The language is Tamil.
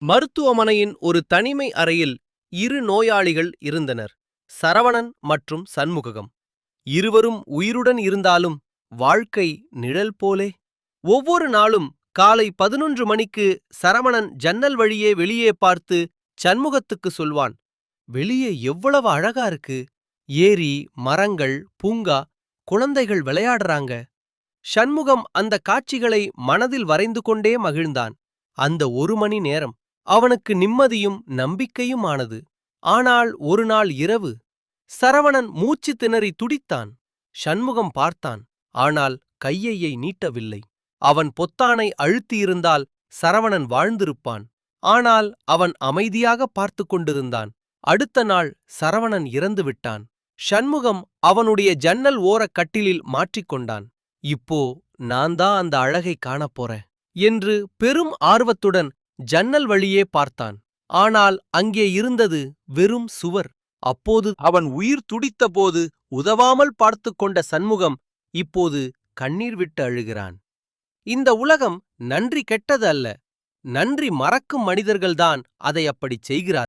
மருத்துவமனையின் ஒரு தனிமை அறையில் இரு நோயாளிகள் இருந்தனர், சரவணன் மற்றும் சண்முகம். இருவரும் உயிருடன் இருந்தாலும் வாழ்க்கை நிழல் போலே. ஒவ்வொரு நாளும் காலை 11 மணிக்கு சரவணன் ஜன்னல் வழியே வெளியே பார்த்து சண்முகத்துக்கு சொல்வான், வெளியே எவ்வளவு அழகா இருக்கு, ஏரி, மரங்கள், பூங்கா, குழந்தைகள் விளையாடுறாங்க. சண்முகம் அந்த காட்சிகளை மனதில் வரைந்து கொண்டே மகிழ்ந்தான். அந்த ஒரு மணி நேரம் அவனுக்கு நிம்மதியும் நம்பிக்கையும் ஆனது. ஆனால் ஒரு நாள் இரவு சரவணன் மூச்சு திணறி துடித்தான். சண்முகம் பார்த்தான், ஆனால் கையை நீட்டவில்லை. அவன் பொத்தானை அழுத்தியிருந்தால் சரவணன் வாழ்ந்திருப்பான். ஆனால் அவன் அமைதியாக பார்த்து கொண்டிருந்தான். அடுத்த நாள் சரவணன் இறந்து விட்டான். சண்முகம் அவனுடைய ஜன்னல் ஓரக் கட்டிலில் மாற்றிக்கொண்டான். இப்போ நான் தான் அந்த அழகை காணப்போறேன் என்று பெரும் ஆர்வத்துடன் ஜன்னல் வழியே பார்த்தான். ஆனால் அங்கே இருந்தது வெறும் சுவர். அப்போது அவன் உயிர் துடித்தபோது உதவாமல் பார்த்து கொண்ட சண்முகம் இப்போது கண்ணீர் விட்டு அழுகிறான். இந்த உலகம் நன்றி கெட்டது அல்ல, நன்றி மறக்கும் மனிதர்கள்தான் அதை அப்படிச் செய்கிறார்.